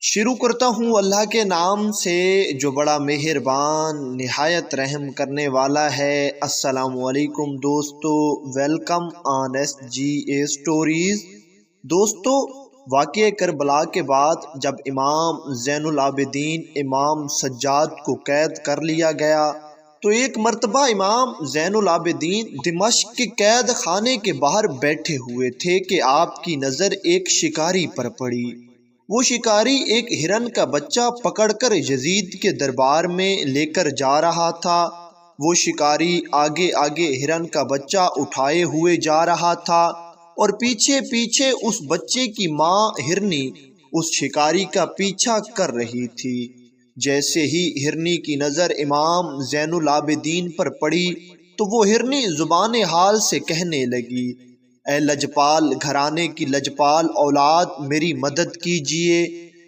شروع کرتا ہوں اللہ کے نام سے جو بڑا مہربان نہایت رحم کرنے والا ہے۔ السلام علیکم دوستو، welcome on S G A stories. دوستو، واقعہ کربلا کے بعد جب امام زین العابدین امام سجاد کو قید کر لیا گیا تو ایک مرتبہ امام زین العابدین دمشق کے قید خانے کے باہر بیٹھے ہوئے تھے کہ آپ کی نظر ایک شکاری پر پڑی۔ وہ شکاری ایک ہرن کا بچہ پکڑ کر یزید کے دربار میں لے کر جا رہا تھا۔ وہ شکاری آگے آگے ہرن کا بچہ اٹھائے ہوئے جا رہا تھا اور پیچھے پیچھے اس بچے کی ماں ہرنی اس شکاری کا پیچھا کر رہی تھی۔ جیسے ہی ہرنی کی نظر امام زین العابدین پر پڑی تو وہ ہرنی زبان حال سے کہنے لگی، اے لجپال گھرانے کی لجپال اولاد، میری مدد کیجیے،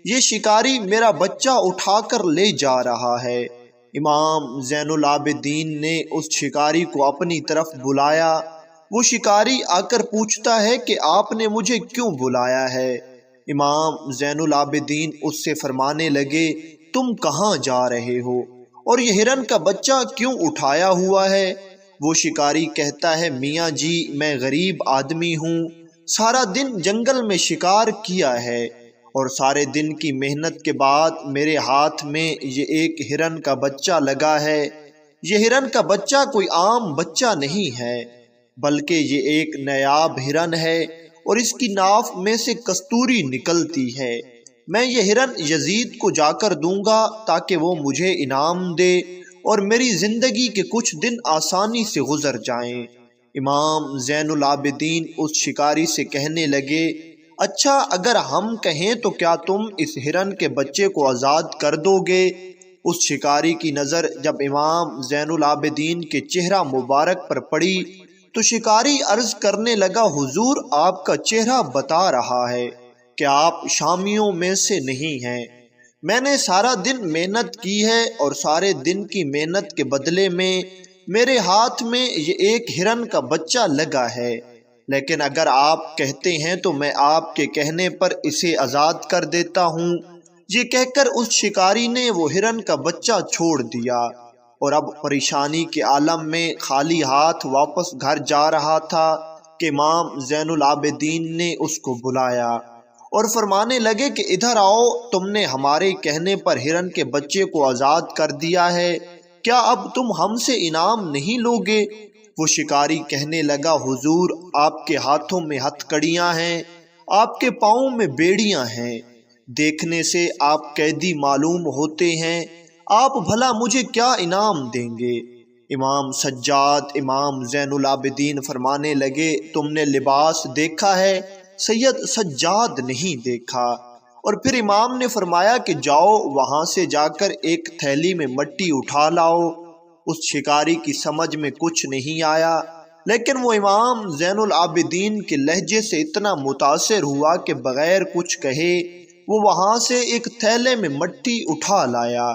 یہ شکاری میرا بچہ اٹھا کر لے جا رہا ہے۔ امام زین العابدین نے اس شکاری کو اپنی طرف بلایا۔ وہ شکاری آ کر پوچھتا ہے کہ آپ نے مجھے کیوں بلایا ہے؟ امام زین العابدین اس سے فرمانے لگے، تم کہاں جا رہے ہو اور یہ ہرن کا بچہ کیوں اٹھایا ہوا ہے؟ وہ شکاری کہتا ہے، میاں جی میں غریب آدمی ہوں، سارا دن جنگل میں شکار کیا ہے اور سارے دن کی محنت کے بعد میرے ہاتھ میں یہ ایک ہرن کا بچہ لگا ہے۔ یہ ہرن کا بچہ کوئی عام بچہ نہیں ہے بلکہ یہ ایک نایاب ہرن ہے اور اس کی ناف میں سے کستوری نکلتی ہے۔ میں یہ ہرن یزید کو جا کر دوں گا تاکہ وہ مجھے انعام دے اور میری زندگی کے کچھ دن آسانی سے گزر جائیں۔ امام زین العابدین اس شکاری سے کہنے لگے، اچھا اگر ہم کہیں تو کیا تم اس ہرن کے بچے کو آزاد کر دو گے؟ اس شکاری کی نظر جب امام زین العابدین کے چہرہ مبارک پر پڑی تو شکاری عرض کرنے لگا، حضور آپ کا چہرہ بتا رہا ہے کہ آپ شامیوں میں سے نہیں ہیں۔ میں نے سارا دن محنت کی ہے اور سارے دن کی محنت کے بدلے میں میرے ہاتھ میں یہ ایک ہرن کا بچہ لگا ہے، لیکن اگر آپ کہتے ہیں تو میں آپ کے کہنے پر اسے آزاد کر دیتا ہوں۔ یہ کہہ کر اس شکاری نے وہ ہرن کا بچہ چھوڑ دیا اور اب پریشانی کے عالم میں خالی ہاتھ واپس گھر جا رہا تھا کہ امام زین العابدین نے اس کو بلایا اور فرمانے لگے کہ ادھر آؤ، تم نے ہمارے کہنے پر ہرن کے بچے کو آزاد کر دیا ہے، کیا اب تم ہم سے انعام نہیں لوگے؟ وہ شکاری کہنے لگا، حضور آپ کے ہاتھوں میں ہتھ کڑیاں ہیں، آپ کے پاؤں میں بیڑیاں ہیں، دیکھنے سے آپ قیدی معلوم ہوتے ہیں، آپ بھلا مجھے کیا انعام دیں گے؟ امام سجاد امام زین العابدین فرمانے لگے، تم نے لباس دیکھا ہے، سید سجاد نہیں دیکھا۔ اور پھر امام نے فرمایا کہ جاؤ وہاں سے جا کر ایک تھیلی میں مٹی اٹھا لاؤ۔ اس شکاری کی سمجھ میں کچھ نہیں آیا، لیکن وہ امام زین العابدین کے لہجے سے اتنا متاثر ہوا کہ بغیر کچھ کہے وہ وہاں سے ایک تھیلے میں مٹی اٹھا لایا۔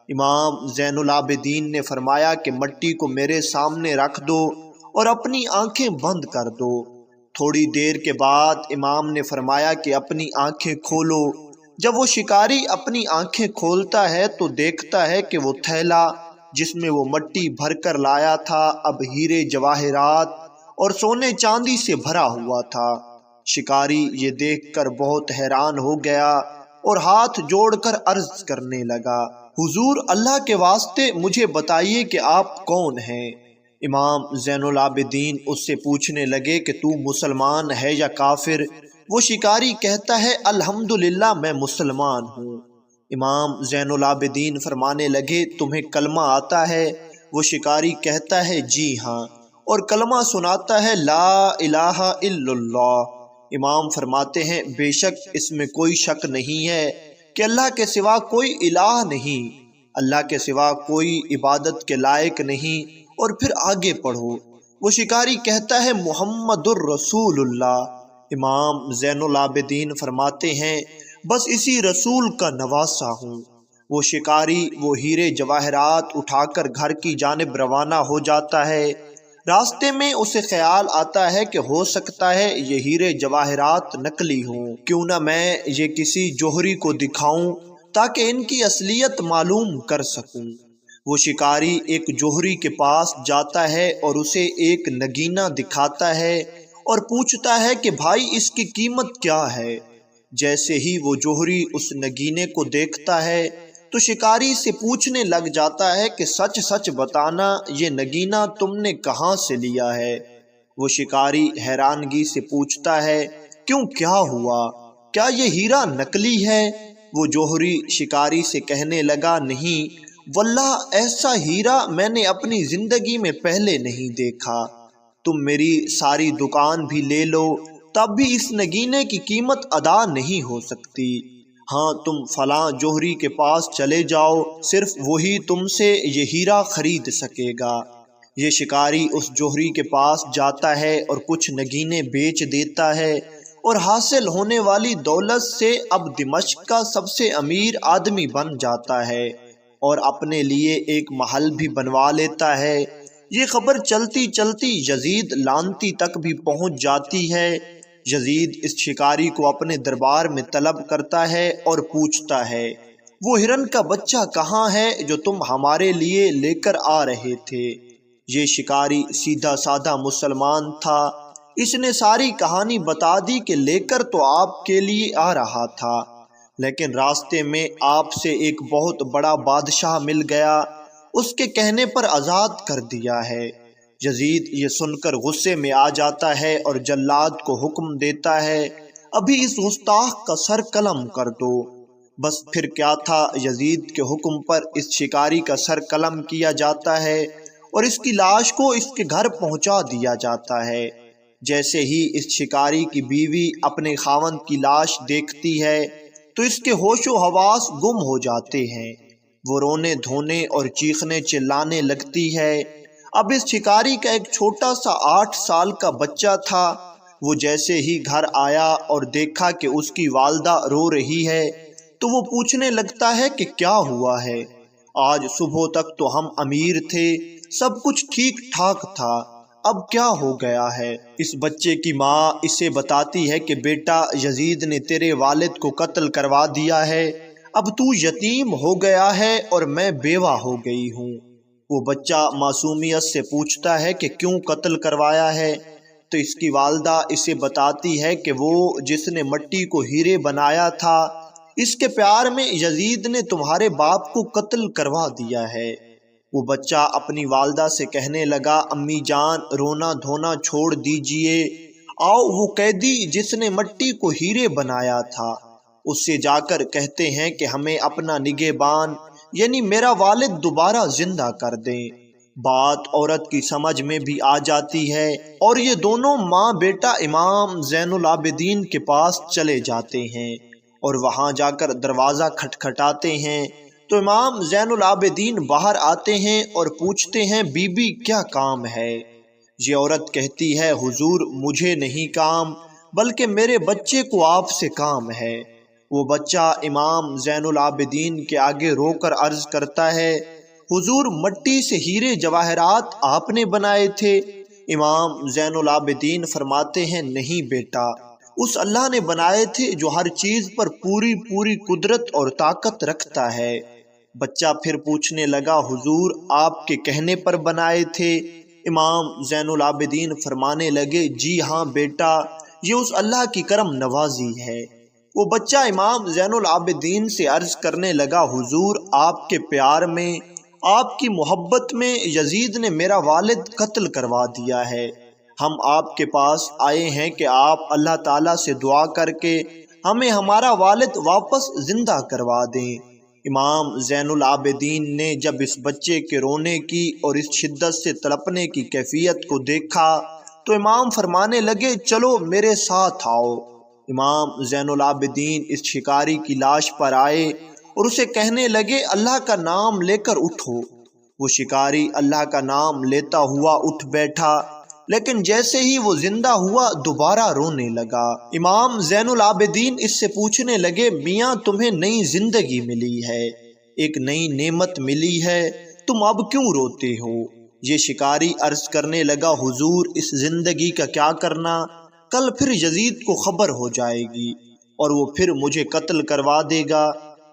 امام زین العابدین نے فرمایا کہ مٹی کو میرے سامنے رکھ دو اور اپنی آنکھیں بند کر دو۔ تھوڑی دیر کے بعد امام نے فرمایا کہ اپنی آنکھیں کھولو۔ جب وہ شکاری اپنی آنکھیں کھولتا ہے تو دیکھتا ہے کہ وہ تھیلا جس میں وہ مٹی بھر کر لایا تھا اب ہیرے جواہرات اور سونے چاندی سے بھرا ہوا تھا۔ شکاری یہ دیکھ کر بہت حیران ہو گیا اور ہاتھ جوڑ کر عرض کرنے لگا، حضور اللہ کے واسطے مجھے بتائیے کہ آپ کون ہیں؟ امام زین العابدین اس سے پوچھنے لگے کہ تو مسلمان ہے یا کافر؟ وہ شکاری کہتا ہے، الحمدللہ میں مسلمان ہوں۔ امام زین العابدین فرمانے لگے، تمہیں کلمہ آتا ہے؟ وہ شکاری کہتا ہے، جی ہاں، اور کلمہ سناتا ہے، لا الہ الا اللہ۔ امام فرماتے ہیں، بے شک اس میں کوئی شک نہیں ہے کہ اللہ کے سوا کوئی الہ نہیں، اللہ کے سوا کوئی عبادت کے لائق نہیں، اور پھر آگے پڑھو۔ وہ شکاری کہتا ہے، محمد الرسول اللہ۔ امام زین العابدین فرماتے ہیں، بس اسی رسول کا نواسا ہوں۔ وہ شکاری وہ ہیرے جواہرات اٹھا کر گھر کی جانب روانہ ہو جاتا ہے۔ راستے میں اسے خیال آتا ہے کہ ہو سکتا ہے یہ ہیرے جواہرات نکلی ہوں، کیوں نہ میں یہ کسی جوہری کو دکھاؤں تاکہ ان کی اصلیت معلوم کر سکوں۔ وہ شکاری ایک جوہری کے پاس جاتا ہے اور اسے ایک نگینہ دکھاتا ہے اور پوچھتا ہے کہ بھائی اس کی قیمت کیا ہے۔ جیسے ہی وہ جوہری اس نگینے کو دیکھتا ہے تو شکاری سے پوچھنے لگ جاتا ہے کہ سچ سچ بتانا، یہ نگینہ تم نے کہاں سے لیا ہے؟ وہ شکاری حیرانگی سے پوچھتا ہے کیوں، کیا ہوا؟ کیا یہ ہیرا نکلی ہے؟ وہ جوہری شکاری سے کہنے لگا نہیں واللہ ایسا ہیرا میں نے اپنی زندگی میں پہلے نہیں دیکھا، تم میری ساری دکان بھی لے لو تب بھی اس نگینے کی قیمت ادا نہیں ہو سکتی۔ ہاں تم فلاں جوہری کے پاس چلے جاؤ، صرف وہی تم سے یہ ہیرا خرید سکے گا۔ یہ شکاری اس جوہری کے پاس جاتا ہے اور کچھ نگینے بیچ دیتا ہے اور حاصل ہونے والی دولت سے اب دمشق کا سب سے امیر آدمی بن جاتا ہے اور اپنے لیے ایک محل بھی بنوا لیتا ہے۔ یہ خبر چلتی چلتی یزید لانتی تک بھی پہنچ جاتی ہے۔ یزید اس شکاری کو اپنے دربار میں طلب کرتا ہے اور پوچھتا ہے وہ ہرن کا بچہ کہاں ہے جو تم ہمارے لیے لے کر آ رہے تھے؟ یہ شکاری سیدھا سادہ مسلمان تھا، اس نے ساری کہانی بتا دی کہ لے کر تو آپ کے لیے آ رہا تھا، لیکن راستے میں آپ سے ایک بہت بڑا بادشاہ مل گیا، اس کے کہنے پر آزاد کر دیا ہے۔ یزید یہ سن کر غصے میں آ جاتا ہے اور جلاد کو حکم دیتا ہے ابھی اس گستاخ کا سر قلم کر دو۔ بس پھر کیا تھا، یزید کے حکم پر اس شکاری کا سر قلم کیا جاتا ہے اور اس کی لاش کو اس کے گھر پہنچا دیا جاتا ہے۔ جیسے ہی اس شکاری کی بیوی اپنے خاوند کی لاش دیکھتی ہے تو اس کے ہوش و حواس گم ہو جاتے ہیں، وہ رونے دھونے اور چیخنے چلانے لگتی ہے۔ اب اس شکاری کا ایک چھوٹا سا 8 سال کا بچہ تھا، وہ جیسے ہی گھر آیا اور دیکھا کہ اس کی والدہ رو رہی ہے تو وہ پوچھنے لگتا ہے کہ کیا ہوا ہے؟ آج صبح تک تو ہم امیر تھے، سب کچھ ٹھیک ٹھاک تھا، اب کیا ہو گیا ہے؟ اس بچے کی ماں اسے بتاتی ہے کہ بیٹا یزید نے تیرے والد کو قتل کروا دیا ہے، اب تو یتیم ہو گیا ہے اور میں بیوہ ہو گئی ہوں۔ وہ بچہ معصومیت سے پوچھتا ہے کہ کیوں قتل کروایا ہے؟ تو اس کی والدہ اسے بتاتی ہے کہ وہ جس نے مٹی کو ہیرے بنایا تھا، اس کے پیار میں یزید نے تمہارے باپ کو قتل کروا دیا ہے۔ وہ بچہ اپنی والدہ سے کہنے لگا امی جان رونا دھونا چھوڑ دیجئے، آؤ وہ قیدی جس نے مٹی کو ہیرے بنایا تھا اس سے جا کر کہتے ہیں کہ ہمیں اپنا نگہبان یعنی میرا والد دوبارہ زندہ کر دیں۔ بات عورت کی سمجھ میں بھی آ جاتی ہے اور یہ دونوں ماں بیٹا امام زین العابدین کے پاس چلے جاتے ہیں اور وہاں جا کر دروازہ کھٹکھٹاتے ہیں تو امام زین العابدین باہر آتے ہیں اور پوچھتے ہیں بی بی کیا کام ہے؟ یہ عورت کہتی ہے حضور مجھے نہیں کام بلکہ میرے بچے کو آپ سے کام ہے۔ وہ بچہ امام زین العابدین کے آگے رو کر عرض کرتا ہے حضور مٹی سے ہیرے جواہرات آپ نے بنائے تھے؟ امام زین العابدین فرماتے ہیں نہیں بیٹا، اس اللہ نے بنائے تھے جو ہر چیز پر پوری قدرت اور طاقت رکھتا ہے۔ بچہ پھر پوچھنے لگا حضور آپ کے کہنے پر بنائے تھے؟ امام زین العابدین فرمانے لگے جی ہاں بیٹا، یہ اس اللہ کی کرم نوازی ہے۔ وہ بچہ امام زین العابدین سے عرض کرنے لگا حضور آپ کے پیار میں، آپ کی محبت میں یزید نے میرا والد قتل کروا دیا ہے، ہم آپ کے پاس آئے ہیں کہ آپ اللہ تعالیٰ سے دعا کر کے ہمیں ہمارا والد واپس زندہ کروا دیں۔ امام زین العابدین نے جب اس بچے کے رونے کی اور اس شدت سے تڑپنے کی کیفیت کو دیکھا تو امام فرمانے لگے چلو میرے ساتھ آؤ۔ امام زین العابدین اس شکاری کی لاش پر آئے اور اسے کہنے لگے اللہ کا نام لے کر اٹھو۔ وہ شکاری اللہ کا نام لیتا ہوا اٹھ بیٹھا، لیکن جیسے ہی وہ زندہ ہوا دوبارہ رونے لگا۔ امام زین العابدین اس سے پوچھنے لگے میاں تمہیں نئی زندگی ملی ہے، ایک نئی نعمت ملی ہے، تم اب کیوں روتے ہو؟ یہ شکاری عرض کرنے لگا حضور اس زندگی کا کیا کرنا، کل پھر یزید کو خبر ہو جائے گی اور وہ پھر مجھے قتل کروا دے گا۔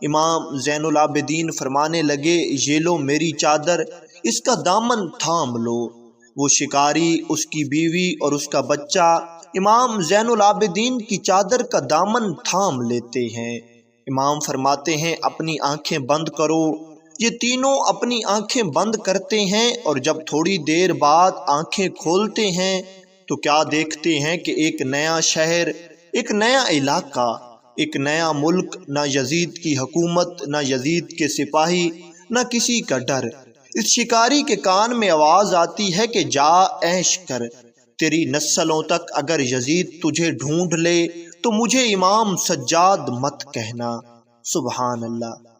امام زین العابدین فرمانے لگے یہ لو میری چادر، اس کا دامن تھام لو۔ وہ شکاری، اس کی بیوی اور اس کا بچہ امام زین العابدین کی چادر کا دامن تھام لیتے ہیں۔ امام فرماتے ہیں اپنی آنکھیں بند کرو۔ یہ تینوں اپنی آنکھیں بند کرتے ہیں اور جب تھوڑی دیر بعد آنکھیں کھولتے ہیں تو کیا دیکھتے ہیں کہ ایک نیا شہر، ایک نیا علاقہ، ایک نیا ملک، نہ یزید کی حکومت، نہ یزید کے سپاہی، نہ کسی کا ڈر۔ اس شکاری کے کان میں آواز آتی ہے کہ جا عیش کر، تیری نسلوں تک اگر یزید تجھے ڈھونڈ لے تو مجھے امام سجاد مت کہنا۔ سبحان اللہ۔